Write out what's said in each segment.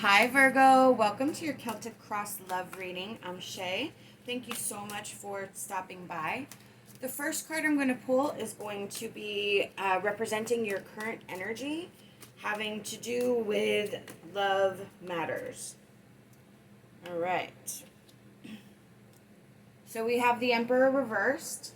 Hi Virgo, welcome to your Celtic Cross Love reading. I'm Shay. Thank you so much for stopping by. The first card I'm going to pull is going to be representing your current energy, having to do with love matters. All right. So we have the Emperor reversed.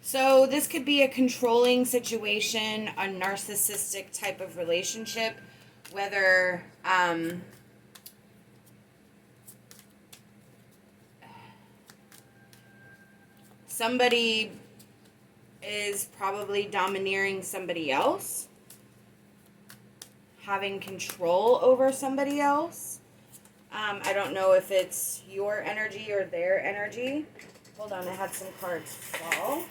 So this could be a controlling situation, a narcissistic type of relationship, whether somebody is probably domineering somebody else, having control over somebody else. I don't know if it's your energy or their energy. Hold on, I had some cards fall.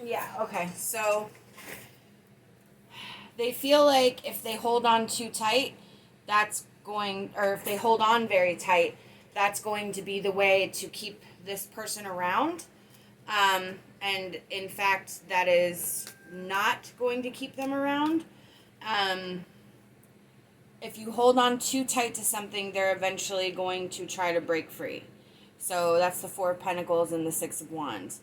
Yeah, okay, so they feel like if they hold on too tight, or if they hold on very tight, that's going to be the way to keep this person around. And in fact, that is not going to keep them around. If you hold on too tight to something, they're eventually going to try to break free. So that's the Four of Pentacles and the Six of Wands.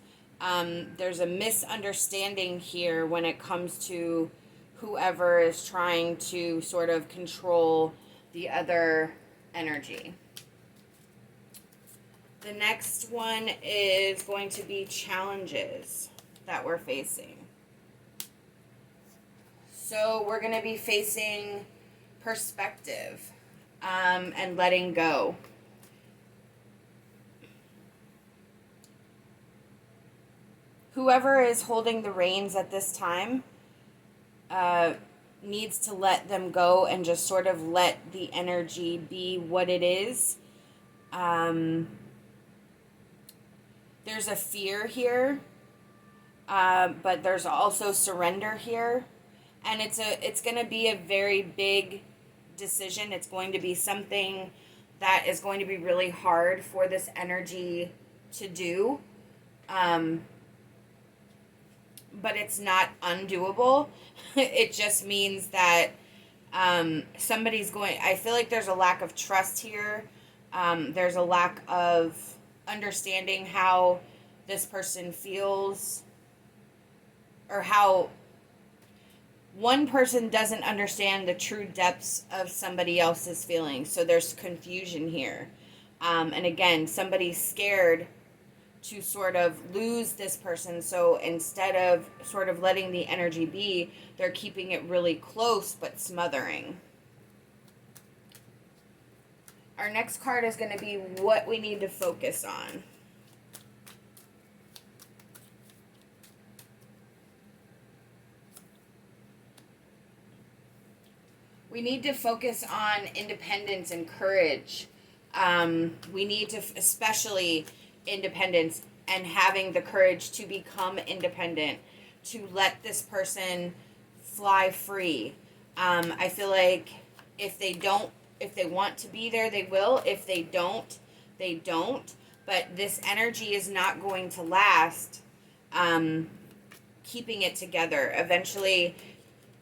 There's a misunderstanding here when it comes to whoever is trying to sort of control the other energy. The next one is going to be challenges that we're facing. So we're going to be facing perspective and letting go. Whoever is holding the reins at this time needs to let them go and just sort of let the energy be what it is. There's a fear here, but there's also surrender here. And it's going to be a very big decision. It's going to be something that is going to be really hard for this energy to do. But it's not undoable. It just means that I feel like there's a lack of trust here. There's a lack of understanding how this person feels, or how one person doesn't understand the true depths of somebody else's feelings. So there's confusion here. And again, somebody's scared to sort of lose this person. So instead of sort of letting the energy be, they're keeping it really close but smothering. Our next card is going to be what we need to focus on. We need to focus on independence and courage. We need to, especially independence and having the courage to become independent, to let this person fly free. I feel like if they want to be there, they will. If they don't, they don't. But this energy is not going to last. Keeping it together. Eventually,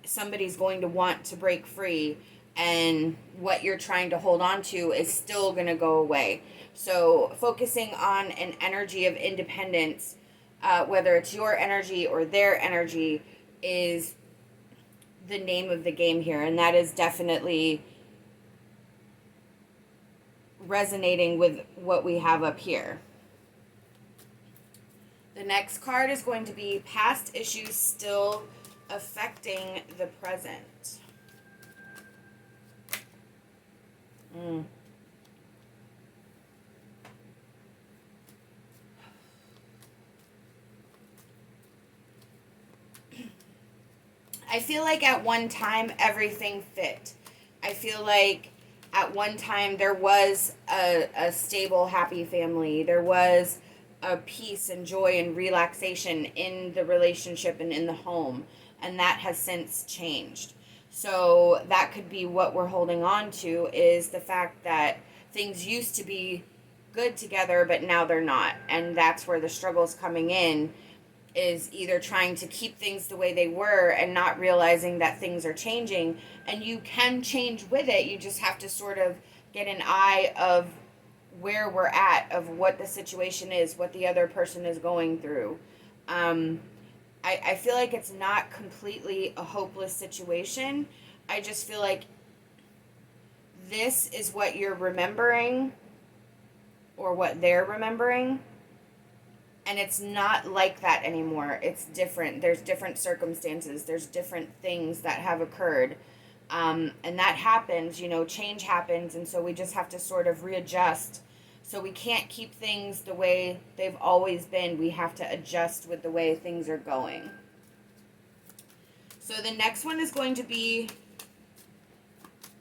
somebody's going to want to break free, and what you're trying to hold on to is still going to go away. So focusing on an energy of independence, whether it's your energy or their energy, is the name of the game here. And that is definitely resonating with what we have up here. The next card is going to be past issues still affecting the present. I feel like at one time everything fit. I feel like at one time there was a stable, happy family. There was a peace and joy and relaxation in the relationship and in the home. And that has since changed. So that could be what we're holding on to, is the fact that things used to be good together, but now they're not. And that's where the struggle's coming in, is either trying to keep things the way they were and not realizing that things are changing. And you can change with it. You just have to sort of get an eye of where we're at, of what the situation is, what the other person is going through. I feel like it's not completely a hopeless situation. I just feel like this is what you're remembering, or what they're remembering, and it's not like that anymore. It's different. There's different circumstances. There's different things that have occurred. And that happens, change happens, and so we just have to sort of readjust. So we can't keep things the way they've always been. We have to adjust with the way things are going. So the next one is going to be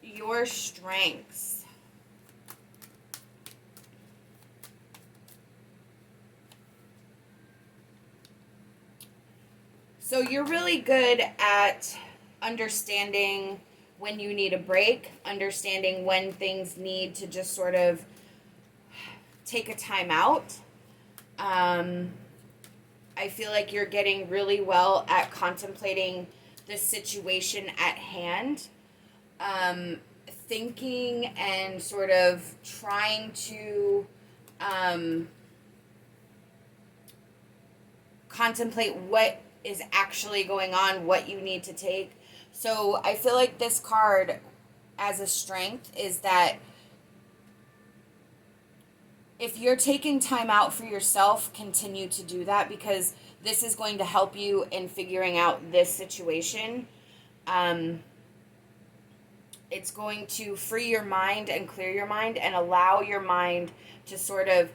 your strengths. So you're really good at understanding when you need a break, understanding when things need to just sort of take a time out. I feel like you're getting really well at contemplating the situation at hand, thinking and sort of trying to contemplate what is actually going on, what you need to take. So I feel like this card as a strength is that if you're taking time out for yourself, continue to do that, because this is going to help you in figuring out this situation. It's going to free your mind and clear your mind and allow your mind to sort of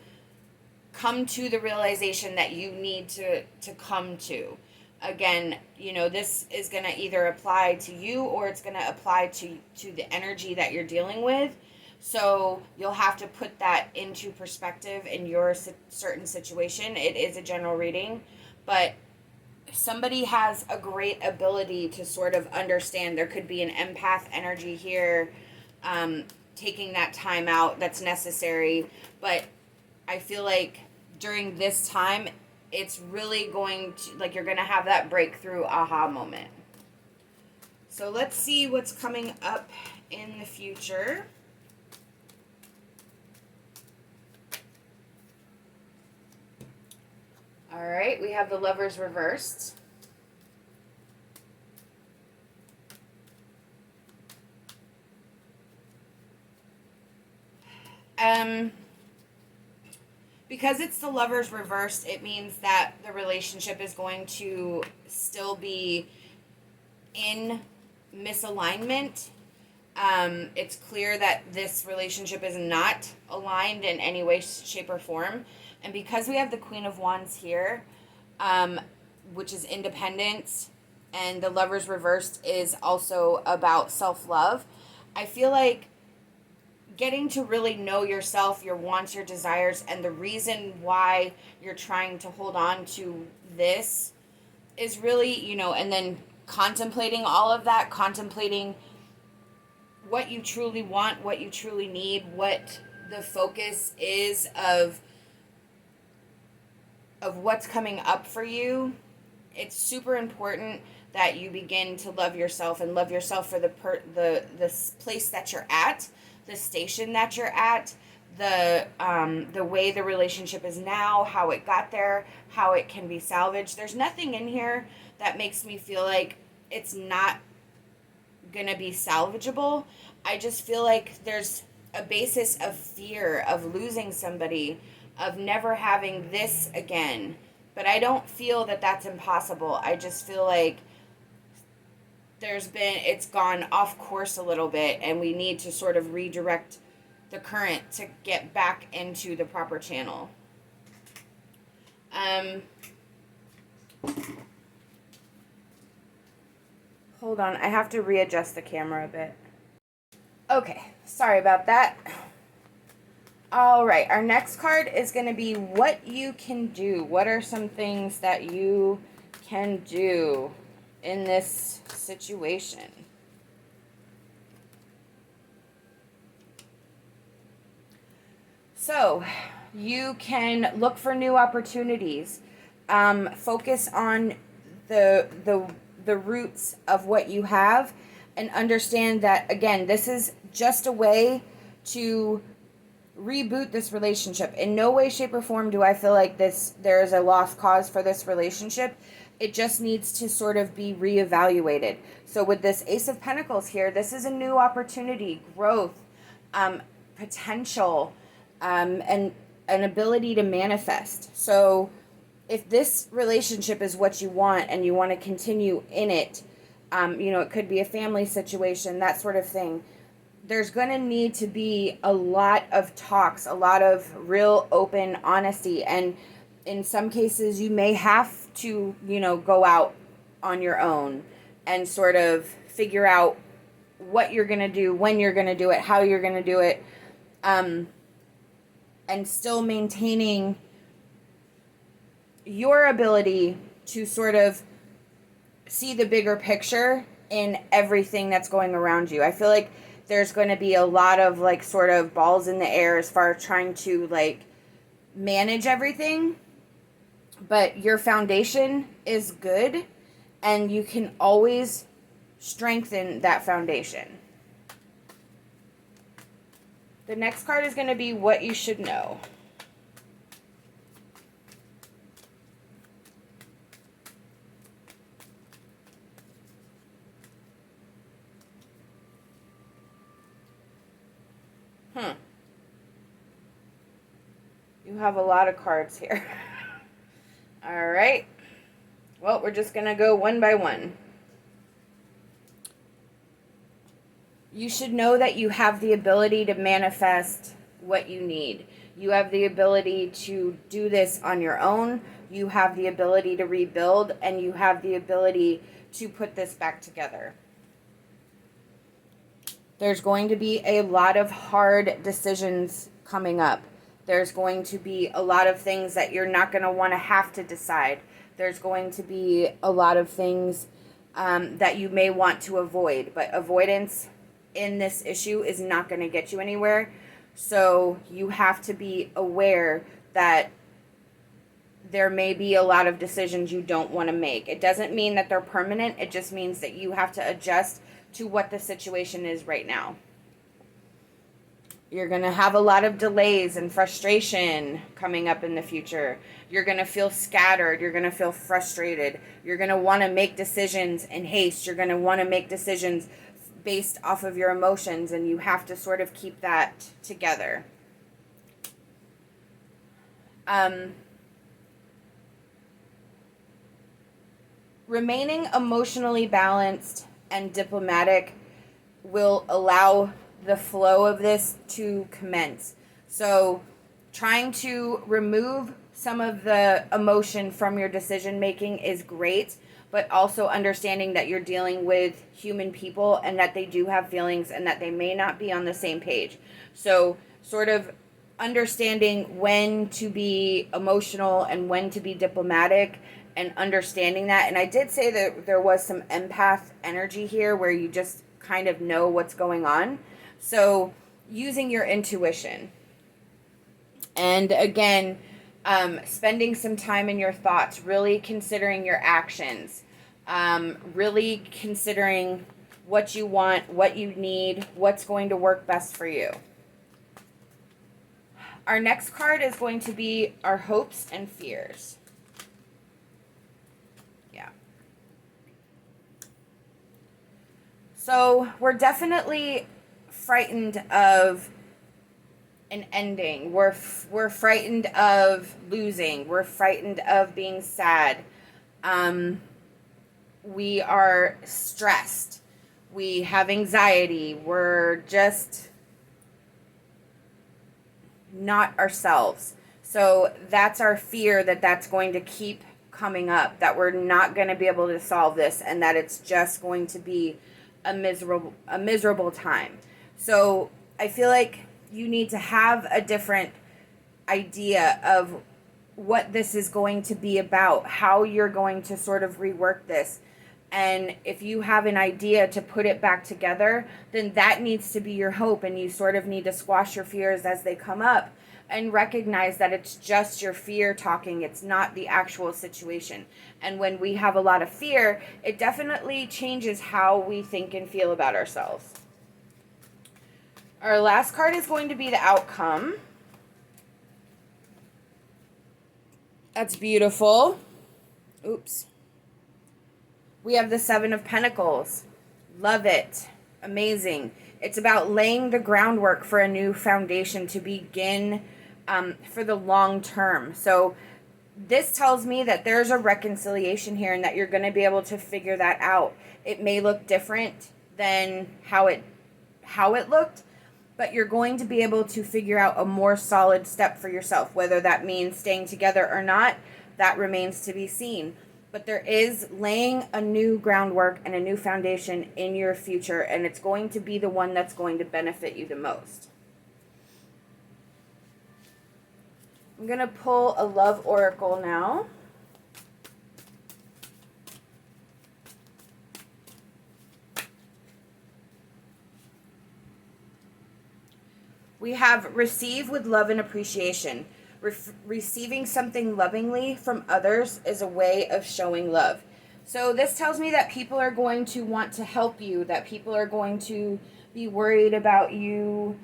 come to the realization that you need to come to. Again, this is going to either apply to you, or it's going to apply to the energy that you're dealing with. So you'll have to put that into perspective in your certain situation. It is a general reading, but somebody has a great ability to sort of understand. There could be an empath energy here, taking that time out that's necessary. But I feel like during this time, it's really going to, like, you're going to have that breakthrough aha moment. So let's see what's coming up in the future. All right, we have the Lovers reversed. Because it's the Lovers reversed, it means that the relationship is going to still be in misalignment. It's clear that this relationship is not aligned in any way, shape, or form. And because we have the Queen of Wands here, which is independence, and the Lovers reversed is also about self-love, I feel like getting to really know yourself, your wants, your desires, and the reason why you're trying to hold on to this is really, and then contemplating all of that, contemplating what you truly want, what you truly need, what the focus is of what's coming up for you. It's super important that you begin to love yourself, and love yourself for the place that you're at, the station that you're at, the way the relationship is now, how it got there, how it can be salvaged. There's nothing in here that makes me feel like it's not gonna be salvageable. I just feel like there's a basis of fear of losing somebody, of never having this again. But I don't feel that that's impossible. I just feel like it's gone off course a little bit, and we need to sort of redirect the current to get back into the proper channel. Hold on, I have to readjust the camera a bit. Okay, sorry about that. All right, our next card is going to be what you can do. What are some things that you can do in this situation? So you can look for new opportunities. Focus on the roots of what you have, and understand that, again, this is just a way to reboot this relationship. In no way, shape, or form do I feel like there is a lost cause for this relationship. It just needs to sort of be reevaluated. So with this Ace of Pentacles here, this is a new opportunity, growth, potential, and an ability to manifest. So if this relationship is what you want and you want to continue in it, it could be a family situation, that sort of thing. There's going to need to be a lot of talks, a lot of real open honesty. And in some cases, you may have to, go out on your own and sort of figure out what you're going to do, when you're going to do it, how you're going to do it, and still maintaining your ability to sort of see the bigger picture in everything that's going around you. I feel like there's going to be a lot of sort of balls in the air as far as trying to manage everything, but your foundation is good and you can always strengthen that foundation. The next card is going to be what you should know. You have a lot of cards here. All right. Well, we're just going to go one by one. You should know that you have the ability to manifest what you need. You have the ability to do this on your own. You have the ability to rebuild, and you have the ability to put this back together. There's going to be a lot of hard decisions coming up. There's going to be a lot of things that you're not going to want to have to decide. There's going to be a lot of things that you may want to avoid. But avoidance in this issue is not going to get you anywhere. So you have to be aware that there may be a lot of decisions you don't want to make. It doesn't mean that they're permanent. It just means that you have to adjust to what the situation is right now. You're going to have a lot of delays and frustration coming up in the future. You're going to feel scattered. You're going to feel frustrated. You're going to want to make decisions in haste. You're going to want to make decisions based off of your emotions, and you have to sort of keep that together. Remaining emotionally balanced and diplomatic will allow the flow of this to commence. So trying to remove some of the emotion from your decision making is great, but also understanding that you're dealing with human people and that they do have feelings and that they may not be on the same page. So sort of understanding when to be emotional and when to be diplomatic, and understanding that. And I did say that there was some empath energy here where you just kind of know what's going on. So using your intuition. And again, spending some time in your thoughts, really considering your actions, really considering what you want, what you need, what's going to work best for you. Our next card is going to be our hopes and fears. Yeah. So we're definitely frightened of an ending. We're frightened of losing. We're frightened of being sad. We are stressed. We have anxiety. We're just not ourselves. So that's our fear that that's going to keep coming up, that we're not going to be able to solve this, and that it's just going to be a miserable time. So I feel like you need to have a different idea of what this is going to be about, how you're going to sort of rework this. And if you have an idea to put it back together, then that needs to be your hope, and you sort of need to squash your fears as they come up. and recognize that it's just your fear talking. It's not the actual situation. And when we have a lot of fear, it definitely changes how we think and feel about ourselves. Our last card is going to be the outcome. That's beautiful. Oops. We have the Seven of Pentacles. Love it. Amazing. It's about laying the groundwork for a new foundation to begin for the long term. So this tells me that there's a reconciliation here and that you're going to be able to figure that out. It may look different than how it looked, but you're going to be able to figure out a more solid step for yourself. Whether that means staying together or not, that remains to be seen. But there is laying a new groundwork and a new foundation in your future, and it's going to be the one that's going to benefit you the most. I'm going to pull a love oracle now. We have receive with love and appreciation. Receiving something lovingly from others is a way of showing love. So this tells me that people are going to want to help you, that people are going to be worried about you,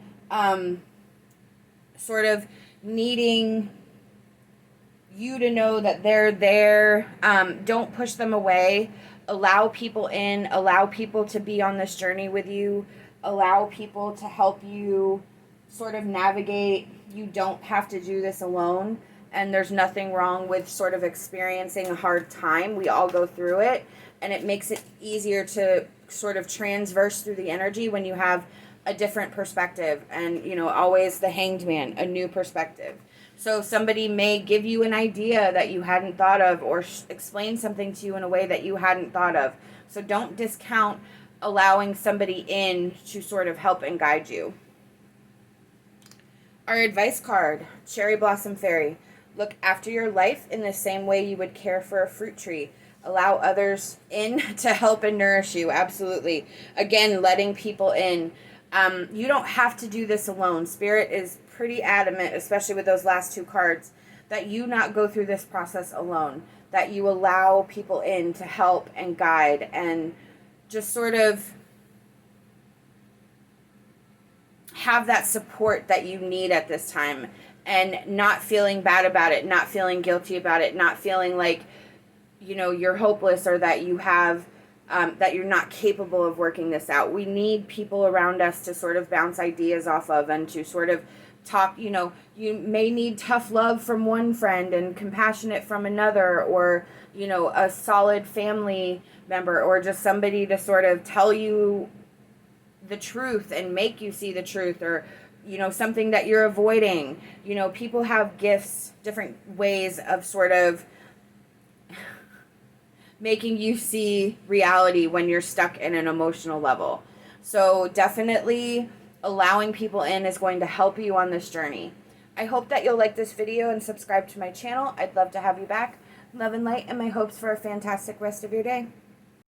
sort of needing you to know that they're there. Don't push them away. Allow people in. Allow people to be on this journey with you. Allow people to help you sort of navigate. You don't have to do this alone, and there's nothing wrong with sort of experiencing a hard time. We all go through it, and it makes it easier to sort of transverse through the energy when you have a different perspective, and always the Hanged Man, a new perspective. So somebody may give you an idea that you hadn't thought of, or explain something to you in a way that you hadn't thought of. So don't discount allowing somebody in to sort of help and guide you. Our advice card, Cherry Blossom Fairy. Look after your life in the same way you would care for a fruit tree. Allow others in to help and nourish you. Absolutely. Again, letting people in. You don't have to do this alone. Spirit is pretty adamant, especially with those last two cards, that you not go through this process alone. That you allow people in to help and guide and just sort of have that support that you need at this time, and not feeling bad about it, not feeling guilty about it, not feeling like you're hopeless, or that you have that you're not capable of working this out. We need people around us to sort of bounce ideas off of, and to sort of talk. You may need tough love from one friend and compassionate from another, or a solid family member, or just somebody to sort of tell you the truth and make you see the truth, or something that you're avoiding. People have gifts, different ways of sort of making you see reality when you're stuck in an emotional level. So definitely allowing people in is going to help you on this journey. I hope that you'll like this video and subscribe to my channel. I'd love to have you back. Love and light, and my hopes for a fantastic rest of your day.